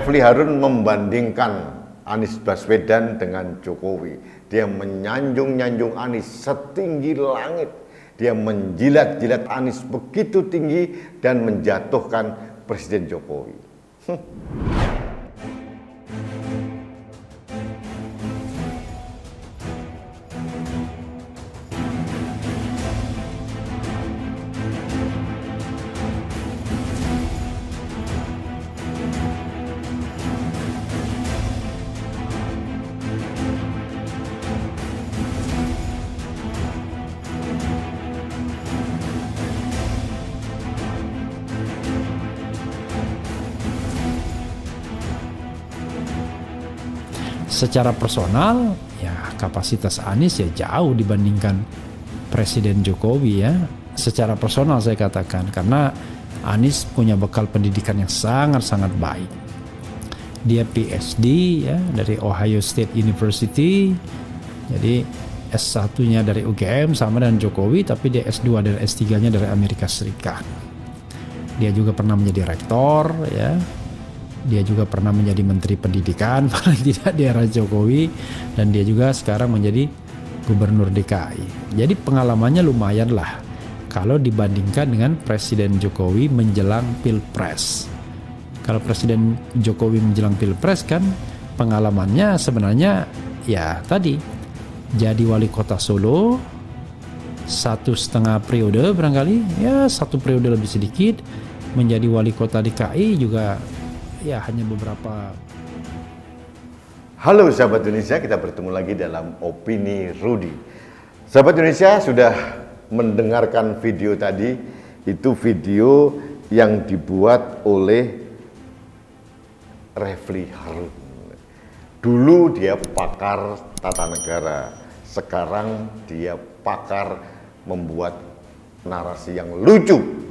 Refli Harun membandingkan Anies Baswedan dengan Jokowi. Dia menyanjung-nyanjung Anies setinggi langit. Dia menjilat-jilat Anies begitu tinggi dan menjatuhkan Presiden Jokowi. Secara personal, ya kapasitas Anies ya jauh dibandingkan Presiden Jokowi ya. Secara personal saya katakan, karena Anies punya bekal pendidikan yang sangat-sangat baik. Dia PhD ya dari Ohio State University. Jadi S1-nya dari UGM sama dengan Jokowi, tapi dia S2 dan S3-nya dari Amerika Serikat. Dia juga pernah menjadi rektor ya. Dia juga pernah menjadi Menteri Pendidikan paling tidak di era Jokowi, dan dia juga sekarang menjadi Gubernur DKI. Jadi pengalamannya lumayan lah kalau dibandingkan dengan Presiden Jokowi menjelang Pilpres. Kalau Presiden Jokowi menjelang Pilpres kan pengalamannya sebenarnya ya tadi jadi wali kota Solo 1,5 periode barangkali, ya 1 periode lebih sedikit. Menjadi wali kota DKI juga ya hanya beberapa. Halo sahabat Indonesia, kita bertemu lagi dalam Opini Rudy. Sahabat Indonesia sudah mendengarkan video tadi. Itu video yang dibuat oleh Refli Harun. Dulu dia pakar tata negara, sekarang dia pakar membuat narasi yang lucu.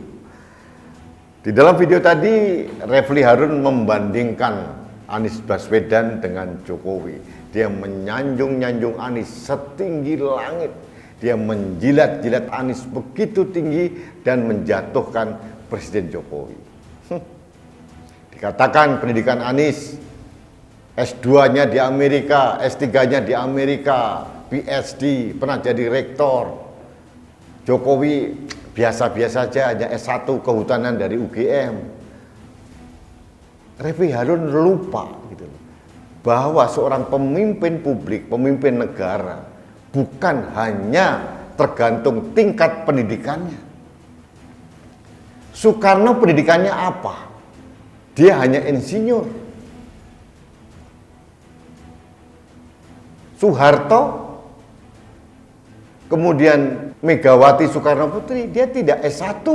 Di dalam video tadi, Refli Harun membandingkan Anies Baswedan dengan Jokowi. Dia menyanjung-nyanjung Anies setinggi langit. Dia menjilat-jilat Anies begitu tinggi dan menjatuhkan Presiden Jokowi. Dikatakan pendidikan Anies, S2-nya di Amerika, S3-nya di Amerika, PhD, pernah jadi rektor. Jokowi biasa-biasa saja, hanya S1 kehutanan dari UGM. Refli Harun lupa gitu, bahwa seorang pemimpin publik, pemimpin negara bukan hanya tergantung tingkat pendidikannya. Soekarno pendidikannya apa? Dia hanya insinyur. Soeharto, kemudian Megawati Soekarno Putri, dia tidak S1.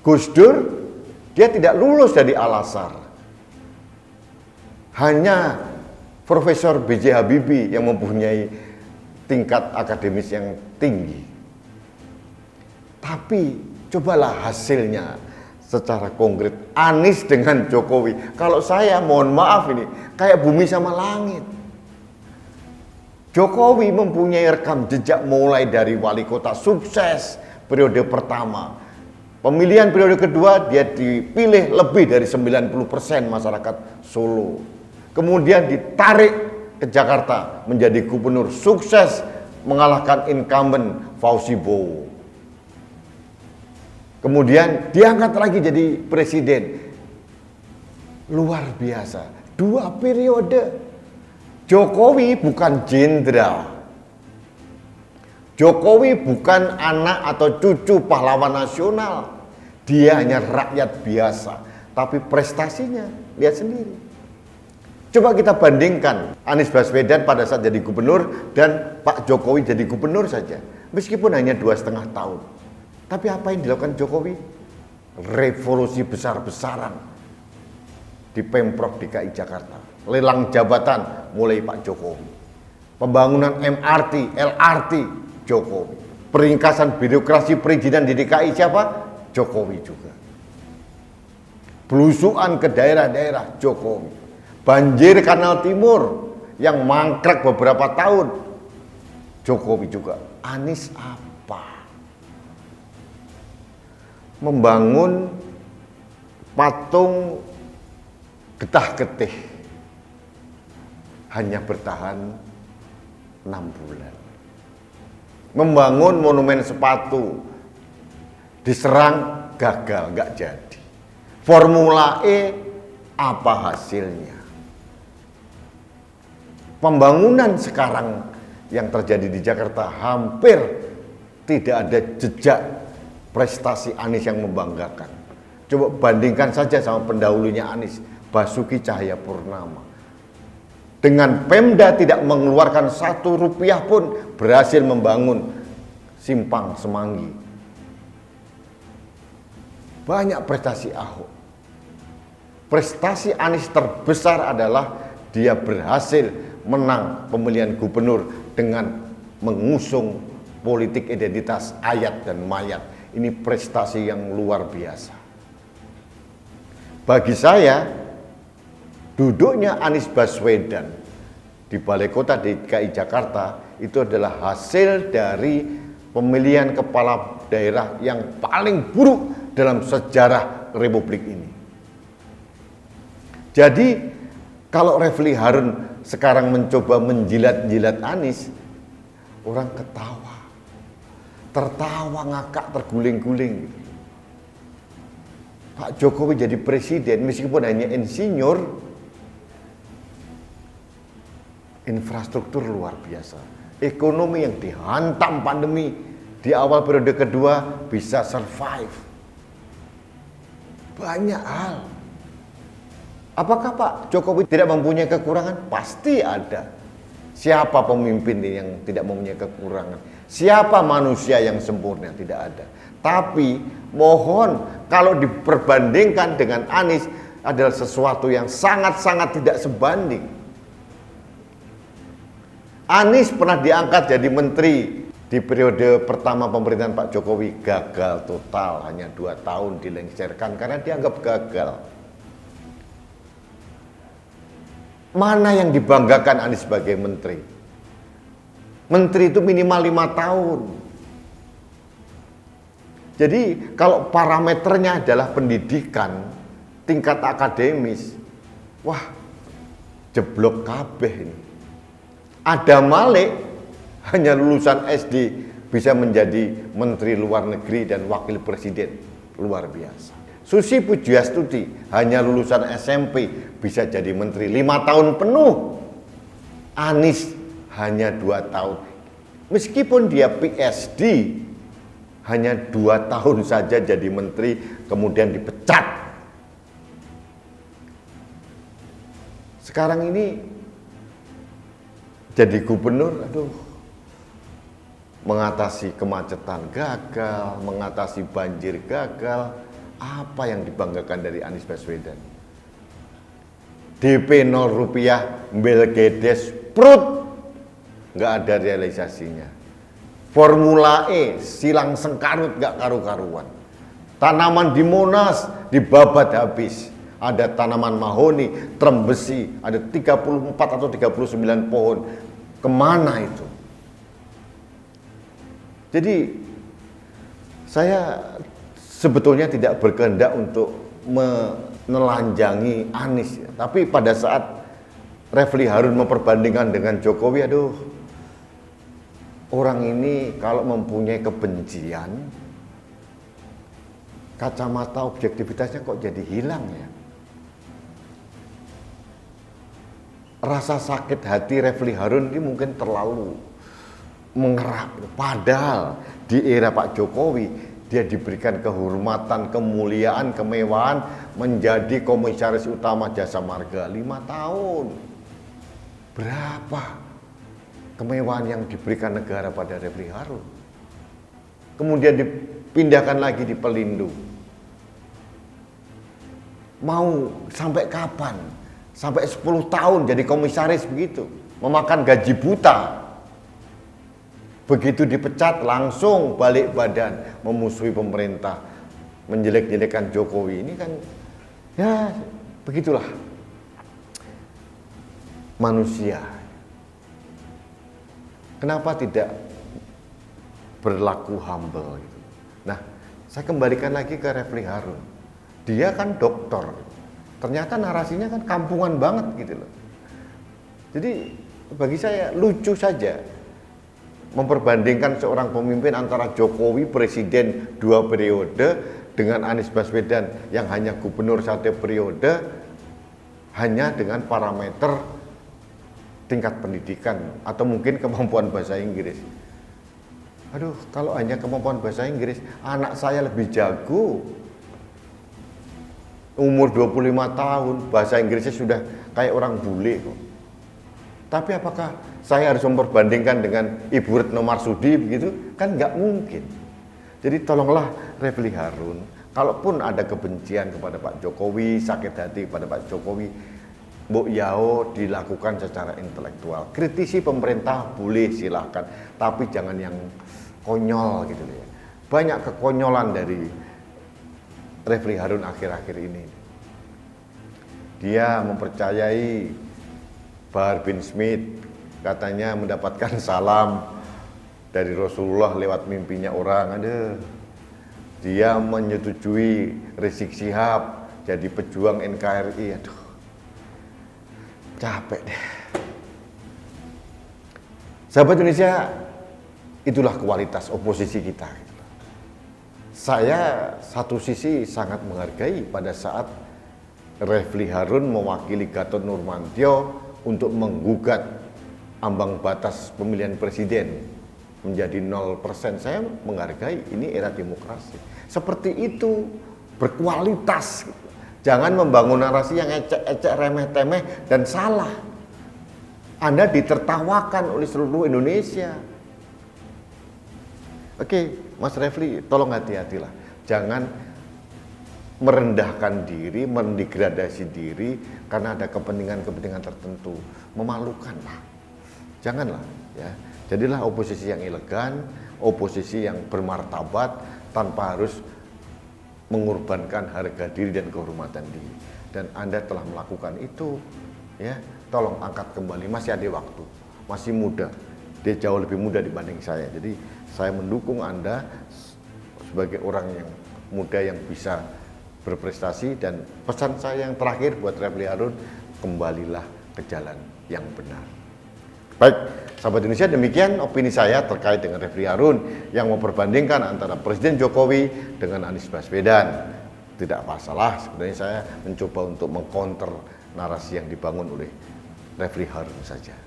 Gus Dur, dia tidak lulus dari Al-Azhar. Hanya Profesor B.J. Habibie yang mempunyai tingkat akademis yang tinggi. Tapi cobalah hasilnya secara konkret. Anies dengan Jokowi, kalau saya mohon maaf ini kayak bumi sama langit. Jokowi mempunyai rekam jejak mulai dari wali kota sukses periode pertama. Pemilihan periode kedua dia dipilih lebih dari 90% masyarakat Solo. Kemudian ditarik ke Jakarta menjadi gubernur sukses mengalahkan incumbent Fauzi Bowo. Kemudian diangkat lagi jadi presiden. Luar biasa. 2 periode. Jokowi bukan jenderal. Jokowi bukan anak atau cucu pahlawan nasional. Dia hanya rakyat biasa. Tapi prestasinya, lihat sendiri. Coba kita bandingkan Anies Baswedan pada saat jadi gubernur dan Pak Jokowi jadi gubernur saja. Meskipun hanya 2,5 tahun. Tapi apa yang dilakukan Jokowi? Revolusi besar-besaran di Pemprov DKI Jakarta. Lelang jabatan mulai Pak Jokowi. Pembangunan MRT, LRT, Jokowi. Peringkasan birokrasi perizinan di DKI siapa? Jokowi juga. Belusuan ke daerah-daerah, Jokowi. Banjir Kanal Timur yang mangkrak beberapa tahun, Jokowi juga. Anies apa? Membangun patung getah-getih hanya bertahan 6 bulan. Membangun monumen sepatu diserang gagal, nggak jadi. Formula E apa hasilnya? Pembangunan sekarang yang terjadi di Jakarta hampir tidak ada jejak prestasi Anies yang membanggakan. Coba bandingkan saja sama pendahulunya Anies, Basuki Cahayapurnama. Dengan Pemda tidak mengeluarkan 1 rupiah pun berhasil membangun Simpang Semanggi. Banyak prestasi Ahok. Prestasi Anies terbesar adalah dia berhasil menang pemilihan gubernur dengan mengusung politik identitas ayat dan mayat. Ini prestasi yang luar biasa. Bagi saya, duduknya Anies Baswedan di Balai Kota DKI Jakarta itu adalah hasil dari pemilihan kepala daerah yang paling buruk dalam sejarah Republik ini. Jadi kalau Refli Harun sekarang mencoba menjilat-jilat Anies, orang ketawa, tertawa ngakak, terguling-guling. Pak Jokowi jadi presiden meskipun hanya insinyur, infrastruktur luar biasa, ekonomi yang dihantam pandemi di awal periode kedua bisa survive. Banyak hal. Apakah Pak Jokowi tidak mempunyai kekurangan? Pasti ada. Siapa pemimpin yang tidak mempunyai kekurangan? Siapa manusia yang sempurna? Tidak ada. Tapi mohon kalau diperbandingkan dengan Anies adalah sesuatu yang sangat-sangat tidak sebanding. Anies pernah diangkat jadi menteri di periode pertama pemerintahan Pak Jokowi, gagal total, hanya 2 tahun dilengsarkan karena dianggap gagal. Mana yang dibanggakan Anies sebagai menteri? Menteri itu minimal 5 tahun. Jadi kalau parameternya adalah pendidikan, tingkat akademis, wah jeblok kabeh ini. Ada Malik hanya lulusan SD bisa menjadi menteri luar negeri dan wakil presiden, luar biasa. Susi Pujiastuti hanya lulusan SMP bisa jadi menteri 5 tahun penuh. Anies hanya 2 tahun. Meskipun dia PhD, hanya 2 tahun saja jadi menteri, kemudian dipecat. Sekarang ini jadi gubernur, mengatasi kemacetan gagal, mengatasi banjir gagal. Apa yang dibanggakan dari Anies Baswedan? DP 0 rupiah, Belgedes, prut, nggak ada realisasinya. Formula E, silang sengkarut nggak karu-karuan. Tanaman di Monas dibabat habis. Ada tanaman mahoni, trembesi, ada 34 atau 39 pohon. Kemana itu? Jadi saya sebetulnya tidak berkehendak untuk menelanjangi Anies, tapi pada saat Refli Harun memperbandingkan dengan Jokowi, orang ini kalau mempunyai kebencian, kacamata objektivitasnya kok jadi hilang ya. Rasa sakit hati Refli Harun ini mungkin terlalu mengerap, padahal di era Pak Jokowi dia diberikan kehormatan, kemuliaan, kemewahan menjadi komisaris utama Jasa Marga 5 tahun. Berapa kemewahan yang diberikan negara pada Refli Harun? Kemudian dipindahkan lagi di Pelindo. Mau sampai kapan? Sampai 10 tahun jadi komisaris begitu, memakan gaji buta. Begitu dipecat langsung balik badan, memusuhi pemerintah, menjelek-jelekan Jokowi. Ini kan ya begitulah manusia. Kenapa tidak berlaku humble gitu? Nah, saya kembalikan lagi ke Refli Harun. Dia kan dokter, Ternyata narasinya kan kampungan banget gitu loh. Jadi bagi saya lucu saja memperbandingkan seorang pemimpin antara Jokowi presiden 2 periode dengan Anies Baswedan yang hanya gubernur 1 periode, hanya dengan parameter tingkat pendidikan atau mungkin kemampuan bahasa Inggris. Aduh, kalau hanya kemampuan bahasa Inggris, anak saya lebih jago. Umur 25 tahun, bahasa Inggrisnya sudah kayak orang bule kok. Tapi apakah saya harus memperbandingkan dengan Ibu Retno Marsudi begitu? Kan nggak mungkin. Jadi tolonglah Refli Harun, kalaupun ada kebencian kepada Pak Jokowi, sakit hati kepada Pak Jokowi, Mbok Yao dilakukan secara intelektual. Kritisi pemerintah boleh silahkan, tapi jangan yang konyol gitu ya. Banyak kekonyolan dari Refli Harun akhir-akhir ini. Dia mempercayai Bahar bin Smith katanya mendapatkan salam dari Rasulullah lewat mimpinya orang. Aduh. Dia menyetujui Rizik Syihab jadi pejuang NKRI. Aduh. Capek deh. Sahabat Indonesia, itulah kualitas oposisi kita. Saya satu sisi sangat menghargai pada saat Refli Harun mewakili Gatot Nurmantio untuk menggugat ambang batas pemilihan presiden menjadi 0%. Saya menghargai, ini era demokrasi. Seperti itu, berkualitas. Jangan membangun narasi yang ecek-ecek, remeh-temeh, dan salah. Anda ditertawakan oleh seluruh Indonesia. Oke, Mas Refli, tolong hati-hatilah. Jangan merendahkan diri, mendegradasi diri karena ada kepentingan-kepentingan tertentu. Memalukan lah. Janganlah ya. Jadilah oposisi yang elegan, oposisi yang bermartabat tanpa harus mengorbankan harga diri dan kehormatan diri. Dan Anda telah melakukan itu, ya. Tolong angkat kembali, masih ada waktu. Masih muda. Dia jauh lebih muda dibanding saya. Jadi saya mendukung Anda sebagai orang yang muda yang bisa berprestasi, dan pesan saya yang terakhir buat Refli Harun, kembalilah ke jalan yang benar. Baik, sahabat Indonesia, demikian opini saya terkait dengan Refli Harun yang memperbandingkan antara Presiden Jokowi dengan Anies Baswedan. Tidak masalah, sebenarnya saya mencoba untuk mengcounter narasi yang dibangun oleh Refli Harun saja.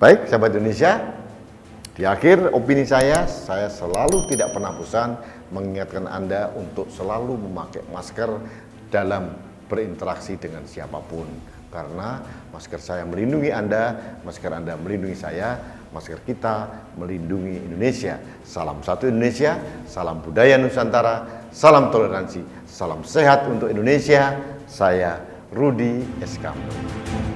Baik, sahabat Indonesia, di akhir opini saya selalu tidak pernah bosan mengingatkan Anda untuk selalu memakai masker dalam berinteraksi dengan siapapun. Karena masker saya melindungi Anda, masker Anda melindungi saya, masker kita melindungi Indonesia. Salam satu Indonesia, salam budaya Nusantara, salam toleransi, salam sehat untuk Indonesia. Saya Rudi S. Kamto.